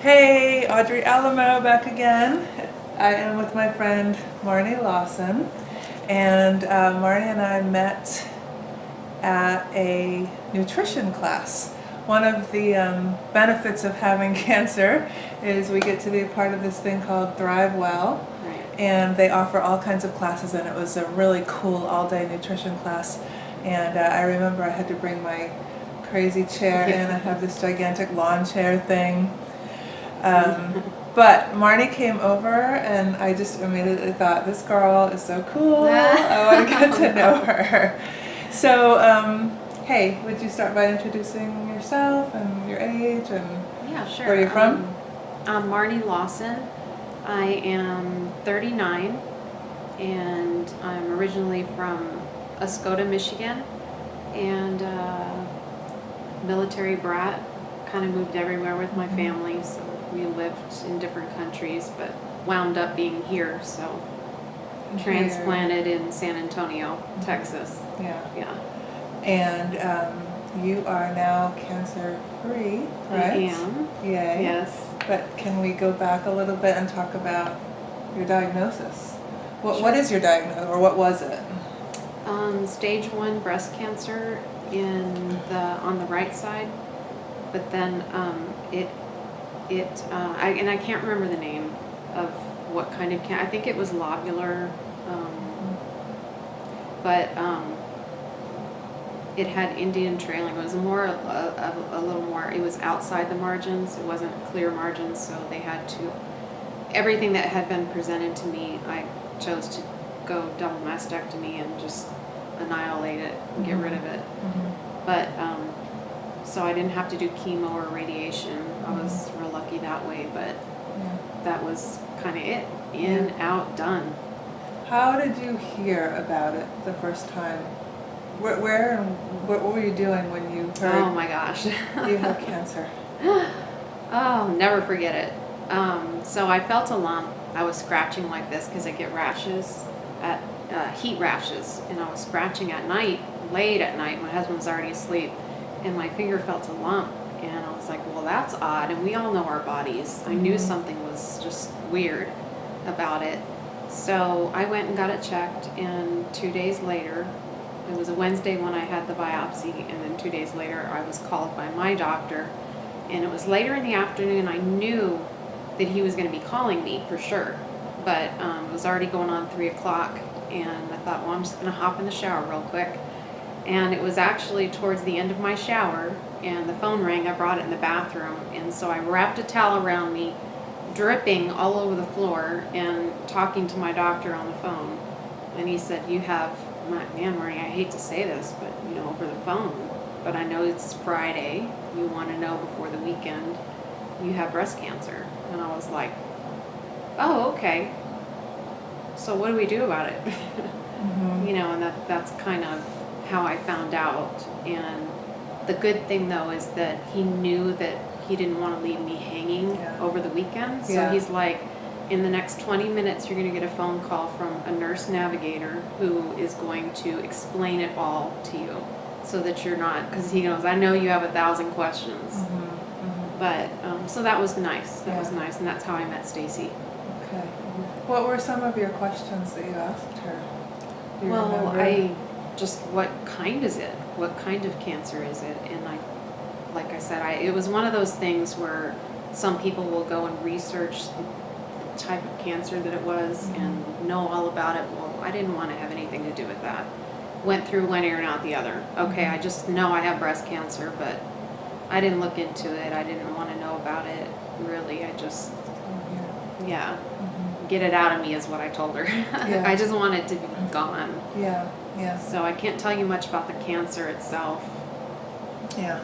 Hey, Audrey Alamo back again. I am with my friend Marnie Lawson, and Marnie and I met at a nutrition class. One of the benefits of having cancer is we get to be a part of this thing called Thrive Well, and they offer all kinds of classes, and it was a really cool all-day nutrition class. And I remember I had to bring my crazy chair in. I have this gigantic lawn chair thing. But Marnie came over, and I just immediately thought, this girl is so cool. I want to get to know her. So, hey, would you start by introducing yourself and your age and Yeah, sure. where you're from? I'm Marnie Lawson. I am 39, and I'm originally from Oscoda, Michigan, and military brat. Kind of moved everywhere with my family, so we lived in different countries, but wound up being here, so transplanted in San Antonio, Texas. Yeah. And you are now cancer-free, right? I am. Yay. Yes. But can we go back a little bit and talk about your diagnosis? What Sure. is your diagnosis, or what was it? Stage 1 breast cancer on the right side, but then I can't remember the name of what kind of cancer. I think it was lobular, but it had Indian trailing. It was more a little more. It was outside the margins. It wasn't clear margins, so they had to. Everything that had been presented to me, I chose to go double mastectomy and just annihilate it and get rid of it. But so I didn't have to do chemo or radiation. I was real lucky that way, but that was kind of it. In, out, done. How did you hear about it the first time? Where and what were you doing when you heard Oh my gosh. you have cancer? Oh, never forget it. So I felt a lump. I was scratching like this because I get rashes, heat rashes, and I was scratching at night, late at night. My husband was already asleep, and my finger felt a lump, and I was like, well, that's odd, and we all know our bodies. I knew something was just weird about it. So I went and got it checked, and 2 days later, it was a Wednesday when I had the biopsy, and then 2 days later I was called by my doctor, and it was later in the afternoon. I knew that he was going to be calling me for sure, but it was already going on 3 o'clock, and I thought, well, I'm just going to hop in the shower real quick. And it was actually towards the end of my shower, and the phone rang. I brought it in the bathroom, and so I wrapped a towel around me, dripping all over the floor, and talking to my doctor on the phone. And he said, you have, man, Marnie, I hate to say this, but over the phone, but I know it's Friday. You want to know before the weekend. You have breast cancer. And I was like, oh, okay. So what do we do about it? And that's kind of how I found out. And the good thing, though, is that he knew that he didn't want to leave me hanging over the weekend. So he's like, in the next 20 minutes, you're going to get a phone call from a nurse navigator who is going to explain it all to you so that you're not, because he goes, I know you have 1,000 questions. But, so that was nice. That was nice. And that's how I met Stacy. Okay. What were some of your questions that you asked her? Do you Well, remember? what kind is it? What kind of cancer is it? And like I said, it was one of those things where some people will go and research the type of cancer that it was and know all about it. Well, I didn't want to have anything to do with that. Went through one ear and out the other. Okay, I just know I have breast cancer, but I didn't look into it. I didn't want to know about it, really. I just, get it out of me is what I told her. I just want it to be gone. Yeah. So I can't tell you much about the cancer itself. Yeah.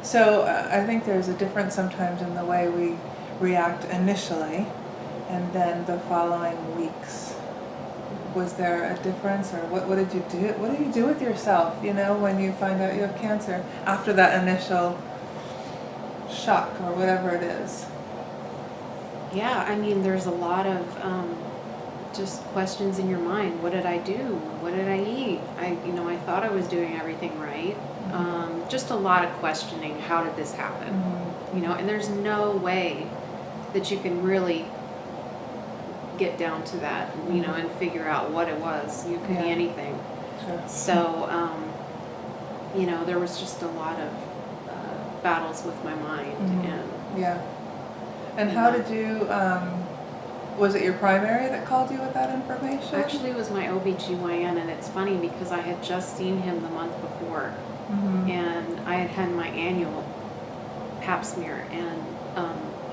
So I think there's a difference sometimes in the way we react initially, and then the following weeks. Was there a difference, or what did you do? What do you do with yourself, when you find out you have cancer after that initial shock or whatever it is? Yeah, I mean, there's a lot of just questions in your mind. What did I do? What did I eat? I thought I was doing everything right. Just a lot of questioning. How did this happen? And there's no way that you can really get down to that, you know, and figure out what it was. You could be anything. Sure. So, you know, there was just a lot of battles with my mind. And yeah. And how did you, was it your primary that called you with that information? actually, it was my OBGYN, and it's funny because I had just seen him the month before, and I had had my annual pap smear, and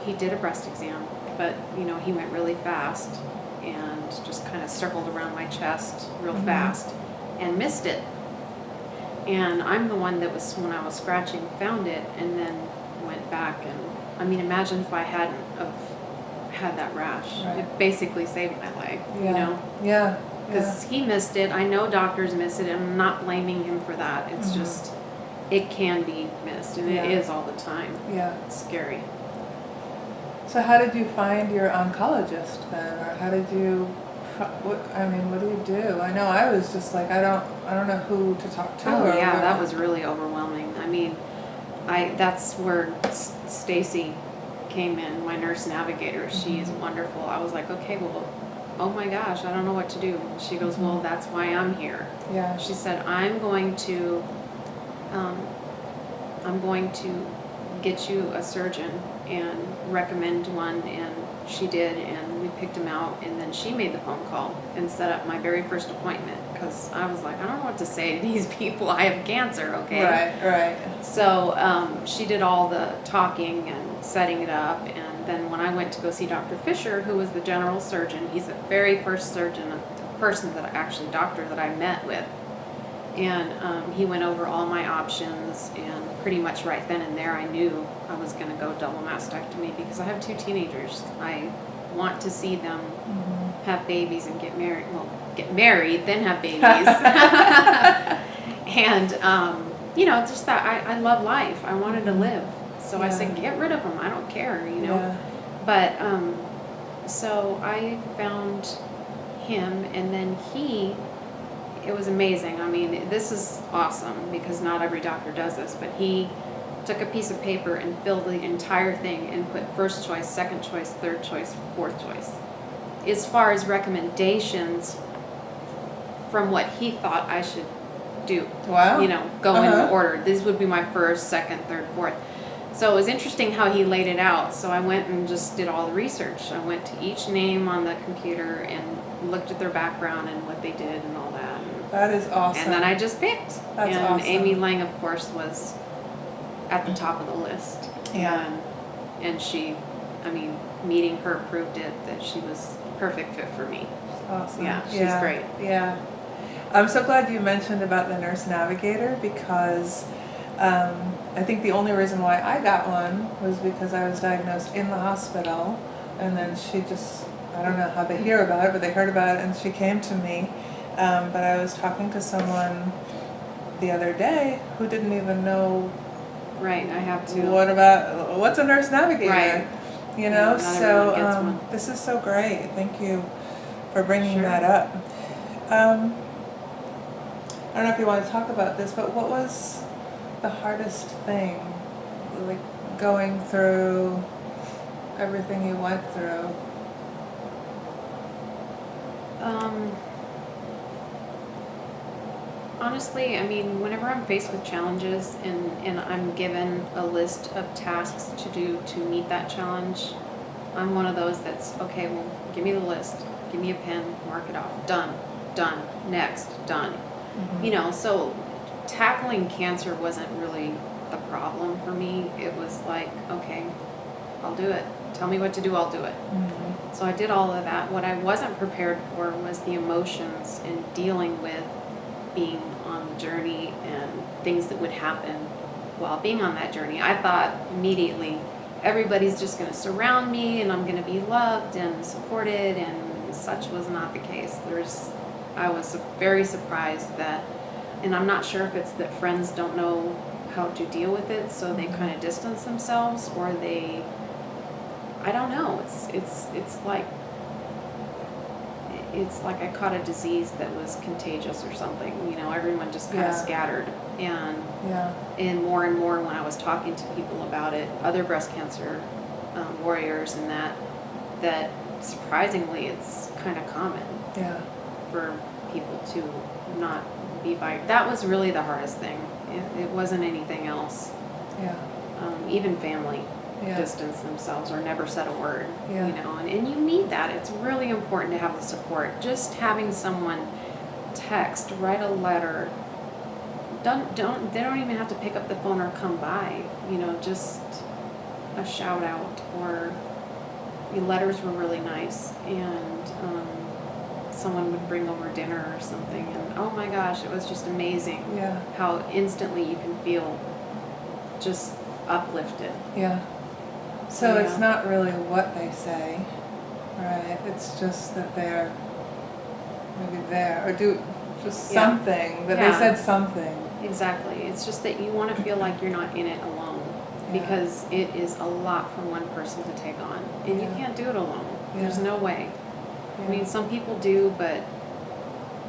he did a breast exam, but, you know, he went really fast and just kind of circled around my chest real fast and missed it. And I'm the one that was, when I was scratching, found it and then went back. And I mean, imagine if I hadn't have had that rash. Right. It basically saved my life, Yeah. you know? Yeah. Because he missed it. I know doctors miss it, and I'm not blaming him for that. It's just, it can be missed, and it is all the time. Yeah. It's scary. So how did you find your oncologist then, or how did you? What do you do? I know I was just like I don't know who to talk to. Oh or yeah, what. that was really overwhelming. I mean, that's where Stacy came in, my nurse navigator. She is wonderful. I was like, okay, well, oh my gosh, I don't know what to do. She goes, well, that's why I'm here. Yeah. She said, I'm going to get you a surgeon and recommend one, and she did, and we picked him out, and then she made the phone call and set up my very first appointment, because I was like, I don't know what to say to these people. I have cancer, okay? Right. So she did all the talking and setting it up, and then when I went to go see Dr. Fisher, who was the general surgeon, he's the very first doctor that I met with, and he went over all my options, and pretty much right then and there I knew I was going to go double mastectomy, because I have 2 teenagers. I want to see them have babies and get married. Well, get married, then have babies. And, you know, just that I love life. I wanted to live. So I said, get rid of them. I don't care, you know. Yeah. But so I found him, and then it was amazing. I mean, this is awesome because not every doctor does this, but he took a piece of paper and filled the entire thing and put first choice, second choice, third choice, fourth choice. As far as recommendations from what he thought I should do. Wow. You know, go in order. This would be my first, second, third, fourth. So it was interesting how he laid it out. So I went and just did all the research. I went to each name on the computer and looked at their background and what they did and all that. That is awesome. And then I just picked. That's and awesome. Amy Lang, of course, was at the top of the list. Yeah. And she, I mean, meeting her proved it that she was perfect fit for me. Awesome. Yeah, she's great. Yeah. I'm so glad you mentioned about the nurse navigator, because I think the only reason why I got one was because I was diagnosed in the hospital, and then she just, I don't know how they hear about it, but they heard about it and she came to me. But I was talking to someone the other day who didn't even know. Right, I have to. What's a nurse navigator? Right. You know, not so everyone gets one. this is so great. Thank you for bringing Sure. that up. I don't know if you want to talk about this, but what was the hardest thing, like going through everything you went through? Honestly, I mean, whenever I'm faced with challenges and I'm given a list of tasks to do to meet that challenge, I'm one of those that's, okay, well, give me the list. Give me a pen, mark it off. Done, next, done. You know, so tackling cancer wasn't really the problem for me. It was like, okay, I'll do it. Tell me what to do, I'll do it. So I did all of that. What I wasn't prepared for was the emotions and dealing with being on the journey and things that would happen while being on that journey. I thought immediately everybody's just going to surround me and I'm going to be loved and supported, and such was not the case. I was very surprised that, and I'm not sure if it's that friends don't know how to deal with it, so they kind of distance themselves, or I don't know. It's like I caught a disease that was contagious or something. You know, everyone just kind of scattered. And more when I was talking to people about it, other breast cancer warriors and that surprisingly it's kind of common Yeah. for people to not be by. That was really the hardest thing. It wasn't anything else. Yeah. Even family Yeah. distance themselves or never said a word. Yeah. You know, and you need that. It's really important to have the support. Just having someone text, write a letter. They don't even have to pick up the phone or come by. You know, just a shout out, or the letters were really nice, and someone would bring over dinner or something, and oh my gosh, it was just amazing. Yeah. How instantly you can feel just uplifted. Yeah. So Yeah. it's not really what they say, right? It's just that they're maybe there or do just Yeah. something, that Yeah. they said something. Exactly. It's just that you want to feel like you're not in it alone, Yeah. because it is a lot for one person to take on, and you Yeah. can't do it alone. Yeah. There's no way. Yeah. I mean, some people do, but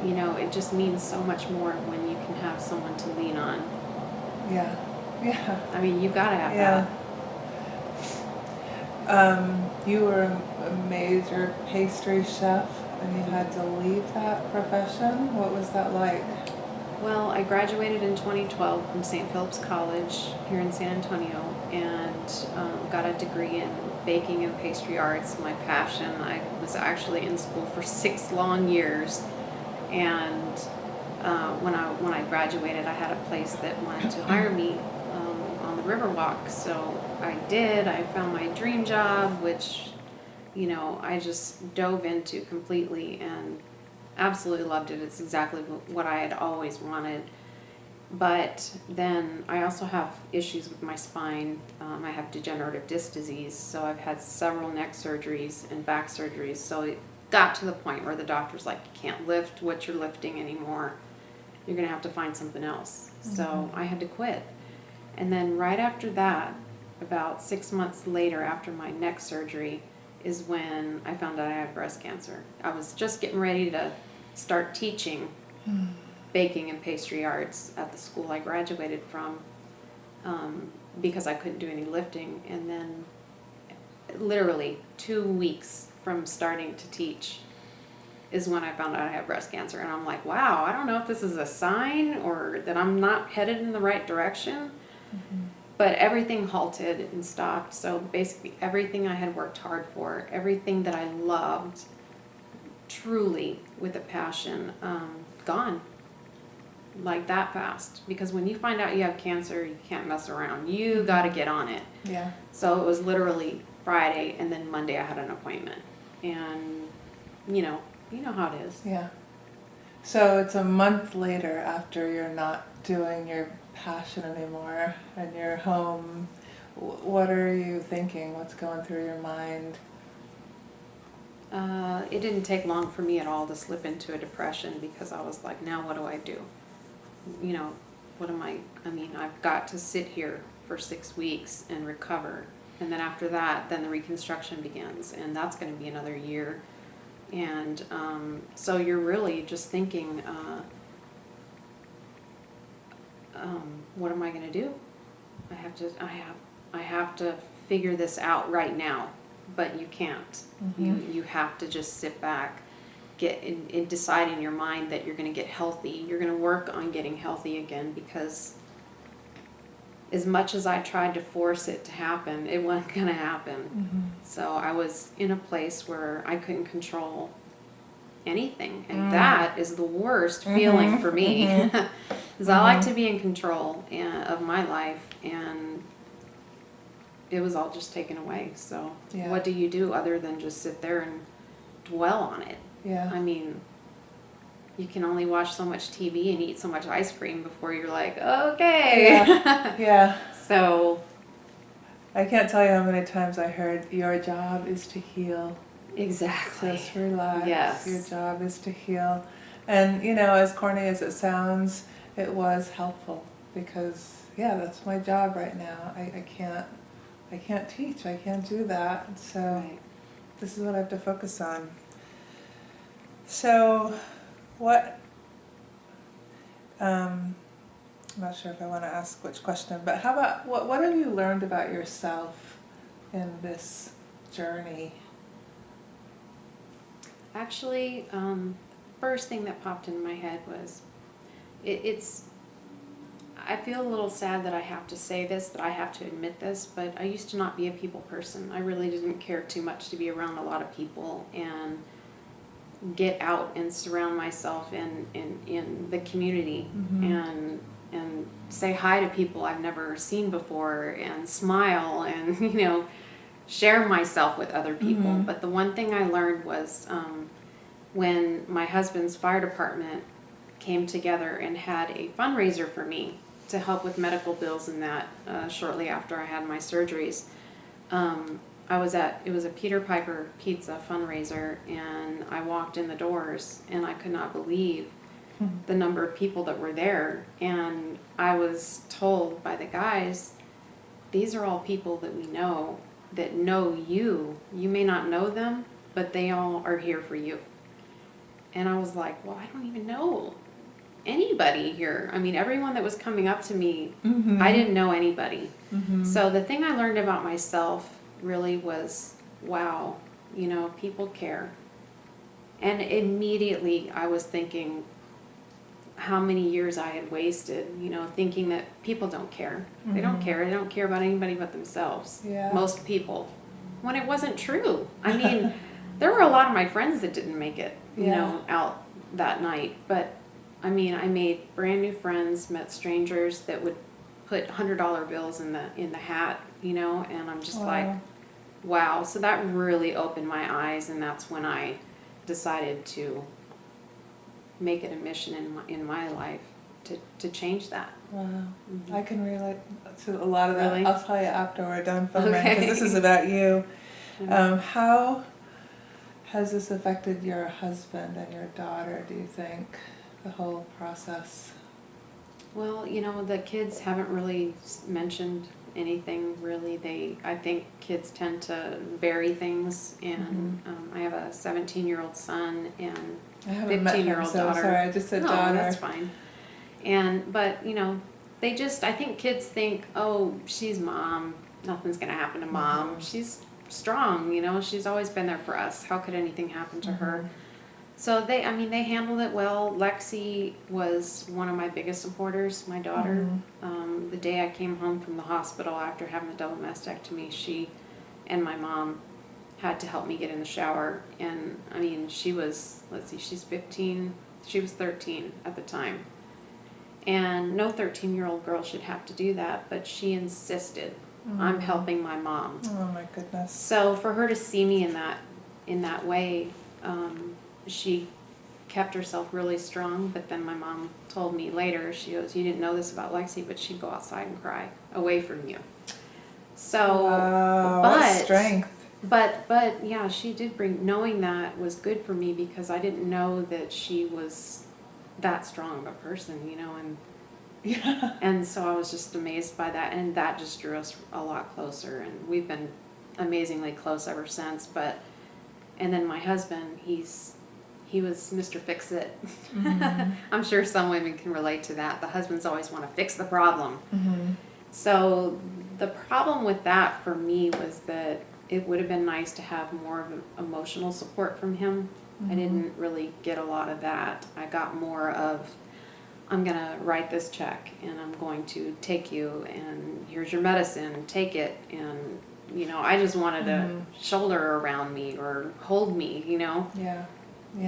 you know, it just means so much more when you can have someone to lean on. Yeah. Yeah. I mean, you gotta have Yeah. that. You were a major pastry chef and you had to leave that profession. What was that like? Well, I graduated in 2012 from St. Philip's College here in San Antonio, and got a degree in baking and pastry arts, my passion. I was actually in school for 6 long years, and when I graduated, I had a place that wanted to hire me on the Riverwalk, so I did. I found my dream job, which, you know, I just dove into completely and absolutely loved it. It's exactly what I had always wanted. But then I also have issues with my spine. I have degenerative disc disease, so I've had several neck surgeries and back surgeries. So it got to the point where the doctor's like, you can't lift what you're lifting anymore. You're going to have to find something else. Mm-hmm. So I had to quit. And then right after that, about 6 months later after my neck surgery, is when I found out I had breast cancer. I was just getting ready to start teaching baking and pastry arts at the school I graduated from, because I couldn't do any lifting. And then literally 2 weeks from starting to teach is when I found out I had breast cancer. And I'm like, wow, I don't know if this is a sign or that I'm not headed in the right direction. Mm-hmm. But everything halted and stopped. So basically everything I had worked hard for, everything that I loved truly with a passion, gone like that fast. Because when you find out you have cancer, you can't mess around. You got to get on it. Yeah. So it was literally Friday, and then Monday I had an appointment. And you know how it is. Yeah. So it's a month later after you're not doing your passion anymore and you're home. What are you thinking? What's going through your mind? It didn't take long for me at all to slip into a depression, because I was like, now what do I do? You know, I've got to sit here for 6 weeks and recover. And then after that, then the reconstruction begins, and that's going to be another year. And so you're really just thinking, what am I going to do? I have to figure this out right now, but you can't. Mm-hmm. You have to just sit back, get in decide in your mind that you're going to get healthy. You're going to work on getting healthy again, because as much as I tried to force it to happen, it wasn't going to happen. Mm-hmm. So I was in a place where I couldn't control anything, and that is the worst feeling for me, because I like to be in control of my life, and it was all just taken away. So what do you do other than just sit there and dwell on it? Yeah. I mean, you can only watch so much TV and eat so much ice cream before you're like, okay. Yeah. Yeah. So I can't tell you how many times I heard, your job is to heal. Exactly. Just relax. Yes. Your job is to heal. And, you know, as corny as it sounds, it was helpful, because, yeah, that's my job right now. I can't teach. I can't do that. So Right. This is what I have to focus on. So what, I'm not sure if I want to ask which question, but how about, what have you learned about yourself in this journey? Actually, first thing that popped into my head was, it's, I feel a little sad that I have to say this, that I have to admit this, but I used to not be a people person. I really didn't care too much to be around a lot of people and get out and surround myself in the community and say hi to people I've never seen before and smile and, share myself with other people. But the one thing I learned was when my husband's fire department came together and had a fundraiser for me to help with medical bills and that shortly after I had my surgeries. It was a Peter Piper Pizza fundraiser, and I walked in the doors and I could not believe the number of people that were there. And I was told by the guys, these are all people that we know that know you. You may not know them, but they all are here for you. And I was like, well, I don't even know anybody here. I mean, everyone that was coming up to me, I didn't know anybody. So the thing I learned about myself really was, wow, people care. And immediately I was thinking how many years I had wasted, thinking that people don't care. They don't care. They don't care about anybody but themselves. Yeah. Most people. When it wasn't true. I mean, there were a lot of my friends that didn't make it, out that night. But, I mean, I made brand new friends, met strangers that would put $100 bills in the hat, and I'm just like, wow. So that really opened my eyes, and that's when I decided to make it a mission in my life to change that. Wow. I can relate to a lot of that. Really? I'll tell you after we're done filming, because Okay. this is about you. How has this affected your husband and your daughter, do you think, the whole process? Well, the kids haven't really mentioned anything really. I think kids tend to bury things, and I have a 17-year-old son and I haven't met him, 15-year-old so daughter. sorry, I just said No, daughter. that's fine. But I think kids think, oh, she's mom, nothing's gonna happen to mom. She's strong, she's always been there for us. How could anything happen to her? So they handled it well. Lexi was one of my biggest supporters, my daughter. The day I came home from the hospital after having the double mastectomy, she and my mom had to help me get in the shower. And she was, she's 15, she was 13 at the time. And no 13-year-old girl should have to do that, but she insisted. I'm helping my mom. Oh my goodness. So for her to see me in that way, she kept herself really strong. But then my mom told me later, she goes, you didn't know this about Lexi, but she'd go outside and cry away from you. So, wow, what strength. But yeah, she did knowing that was good for me, because I didn't know that she was that strong of a person, and Yeah. and so I was just amazed by that, and that just drew us a lot closer, and we've been amazingly close ever since. And then my husband, he was Mr. Fix-It. I'm sure some women can relate to that. The husbands always want to fix the problem. So the problem with that for me was that it would have been nice to have more of an emotional support from him. I didn't really get a lot of that. I got more of, I'm going to write this check, and I'm going to take you, and here's your medicine, take it. And, I just wanted a shoulder around me or hold me, Yeah.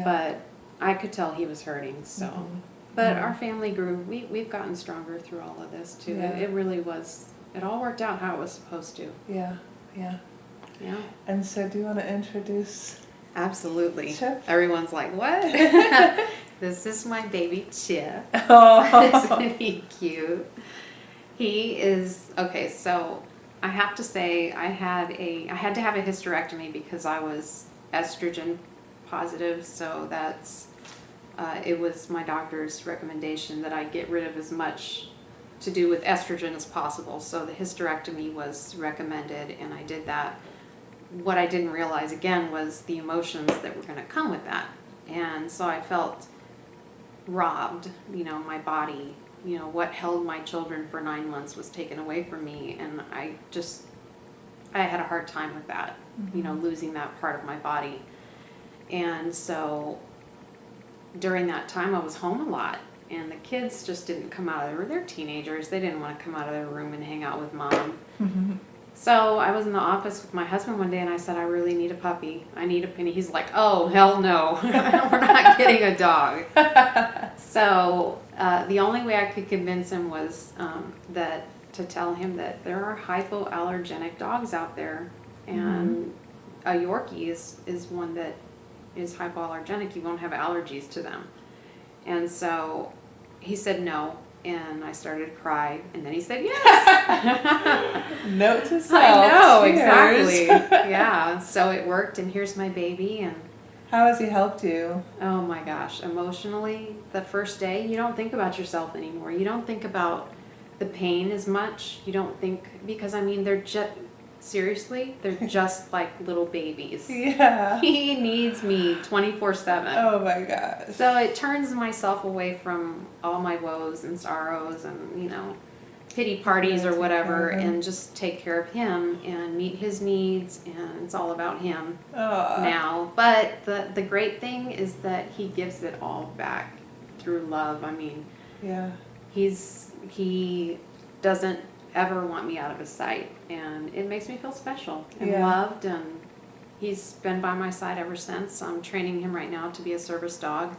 But I could tell he was hurting, so. But our family grew. We've gotten stronger through all of this, too. Yeah. It really was, it all worked out how it was supposed to. Yeah. Yeah. And so do you want to introduce Absolutely. Chip? Everyone's like, what? This is my baby Chip. Oh. Isn't he cute? He is, okay, so I have to say I had to have a hysterectomy because I was estrogen positive, so that's, it was my doctor's recommendation that I get rid of as much to do with estrogen as possible. So the hysterectomy was recommended, and I did that. What I didn't realize again was the emotions that were going to come with that. And so I felt robbed, my body, what held my children for 9 months was taken away from me. And I I had a hard time with that, Mm-hmm. you know, losing that part of my body. And so during that time I was home a lot, and the kids just didn't come out of they're teenagers. They didn't want to come out of their room and hang out with mom. Mm-hmm. So I was in the office with my husband one day, and I said, I really need a puppy. I need a penny. He's like, oh, hell no. We're not getting a dog. So the only way I could convince him was to tell him that there are hypoallergenic dogs out there. And a Yorkie is one that is hypoallergenic. You won't have allergies to them. And so he said no. And I started to cry, and then he said yes. Note to self. I know, Cheers. exactly. Yeah, so it worked, and here's my baby. And How has he helped you? oh my gosh, emotionally, the first day, you don't think about yourself anymore. You don't think about the pain as much. You don't think, because I mean, they're just like little babies. Yeah. He needs me 24/7. Oh my gosh. So it turns myself away from all my woes and sorrows and, you know, pity parties or whatever, and just take care of him and meet his needs, and it's all about him now. But the great thing is that he gives it all back through love. I mean, Yeah. he doesn't ever want me out of his sight, and it makes me feel special and Yeah. loved, and he's been by my side ever since. I'm training him right now to be a service dog.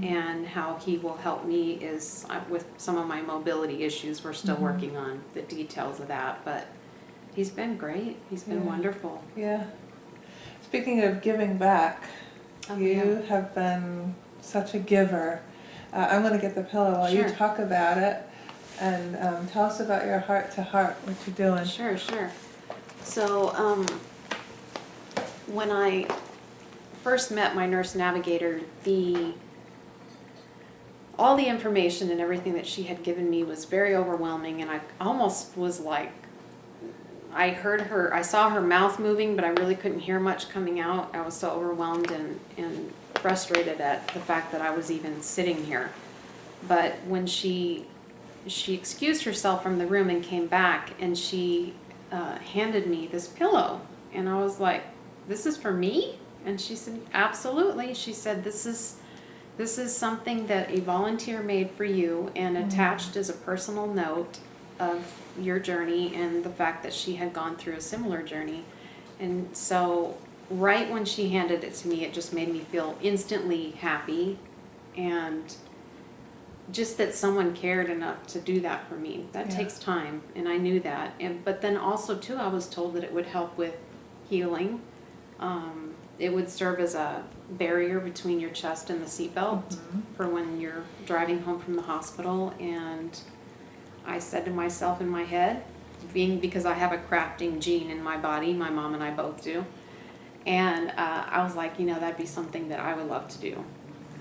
And how he will help me is with some of my mobility issues. We're still working on the details of that, but he's been great. He's been wonderful. Yeah. Speaking of giving back, Oh, you have been such a giver. I'm going to get the pillow while you Sure. talk about it, and tell us about your heart to heart, what you're doing. Sure. So when I first met my nurse navigator, all the information and everything that she had given me was very overwhelming, and I almost was like, I saw her mouth moving, but I really couldn't hear much coming out. I was so overwhelmed and frustrated at the fact that I was even sitting here. But when she excused herself from the room and came back, and she handed me this pillow, and I was like, this is for me? And she said, absolutely. She said, this is something that a volunteer made for you, and attached as a personal note of your journey and the fact that she had gone through a similar journey. And so right when she handed it to me, it just made me feel instantly happy, and just that someone cared enough to do that for me. That takes time, and I knew that. But then also too, I was told that it would help with healing. It would serve as a barrier between your chest and the seatbelt for when you're driving home from the hospital. And I said to myself in my head, because I have a crafting gene in my body, my mom and I both do, and I was like, that'd be something that I would love to do.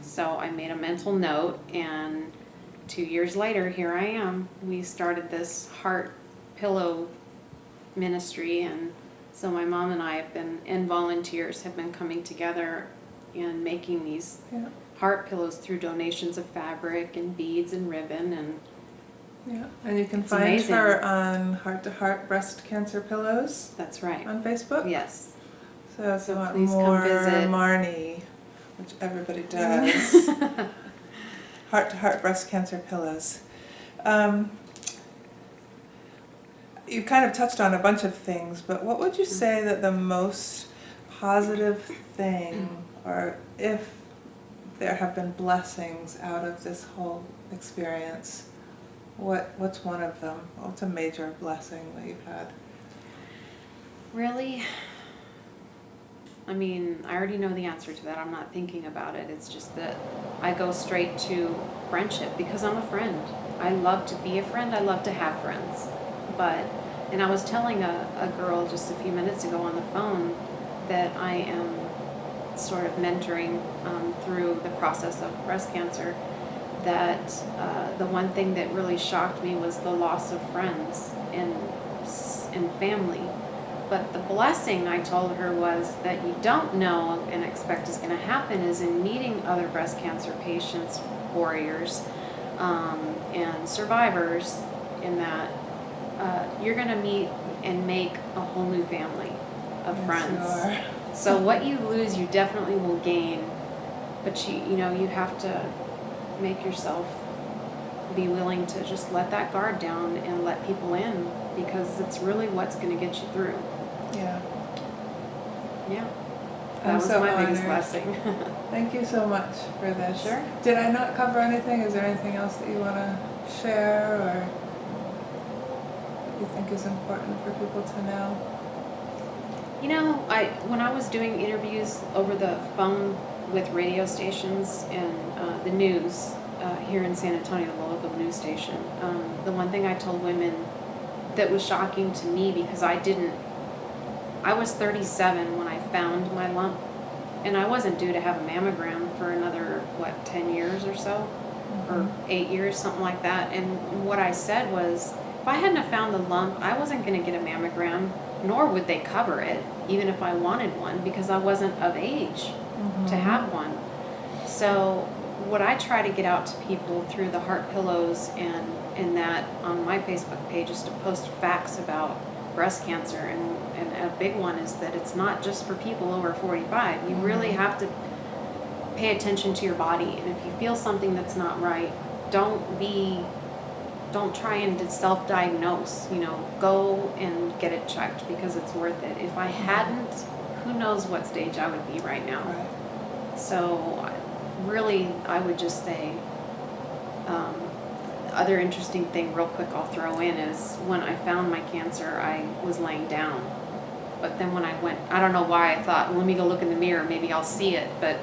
So I made a mental note, and 2 years later, here I am. We started this heart pillow ministry, and so my mom and I and volunteers have been coming together and making these heart pillows through donations of fabric and beads and ribbon. And and you can it's find amazing. her on Heart to Heart Breast Cancer Pillows That's right. on Facebook. Yes. So if you want please come more visit. Marnie, which everybody does, Heart to Heart Breast Cancer Pillows. You kind of touched on a bunch of things, but what would you say that the most positive thing, or if there have been blessings out of this whole experience, what's one of them? What's a major blessing that you've had? Really? I mean, I already know the answer to that. I'm not thinking about it. It's just that I go straight to friendship because I'm a friend. I love to be a friend. I love to have friends. And I was telling a girl just a few minutes ago on the phone that I am sort of mentoring through the process of breast cancer, that the one thing that really shocked me was the loss of friends and family. But the blessing, I told her, was that you don't know and expect is going to happen is in meeting other breast cancer patients, warriors, and survivors, in that you're going to meet and make a whole new family of Yes, friends. you are. So what you lose, you definitely will gain, but you have to make yourself be willing to just let that guard down and let people in, because it's really what's going to get you through. Yeah. Yeah. I'm That was so my biggest honored. blessing. Thank you so much for this. Sure. Did I not cover anything? Is there anything else that you want to share or you think is important for people to know? When I was doing interviews over the phone with radio stations and the news here in San Antonio, the local news station, the one thing I told women that was shocking to me, because I was 37 when I found my lump, and I wasn't due to have a mammogram for another, 10 years or so, or 8 years, something like that. And what I said was, if I hadn't have found the lump, I wasn't going to get a mammogram, nor would they cover it, even if I wanted one, because I wasn't of age to have one. So what I try to get out to people through the heart pillows and that on my Facebook page is to post facts about breast cancer, and a big one is that it's not just for people over 45. You really have to pay attention to your body, and if you feel something that's not right, don't try and self-diagnose. Go and get it checked, because it's worth it. If I hadn't, who knows what stage I would be right now. Right. So really, I would just say, other interesting thing real quick I'll throw in is, when I found my cancer, I was laying down. But then when I went, I don't know why, I thought, well, let me go look in the mirror, maybe I'll see it. But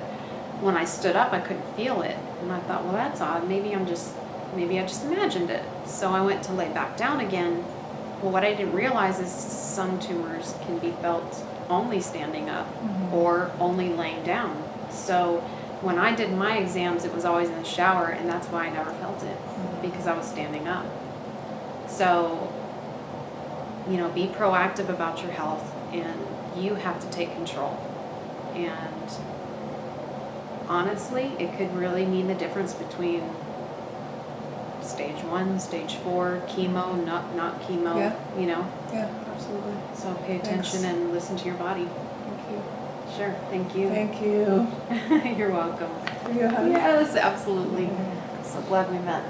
when I stood up, I couldn't feel it. And I thought, well, that's odd. Maybe I just imagined it. So I went to lay back down again. Well, what I didn't realize is some tumors can be felt only standing up or only laying down. So when I did my exams, it was always in the shower, and that's why I never felt it, because I was standing up. So, be proactive about your health, and you have to take control. And honestly, it could really mean the difference between stage 1, stage 4, chemo, not chemo, Yeah. Yeah, absolutely. So pay attention and listen to your body. Thank you. Sure, thank you. Thank you. You're welcome. Are you a hug? Yes, absolutely. So glad we met.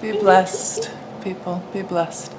Be blessed, people. Be blessed.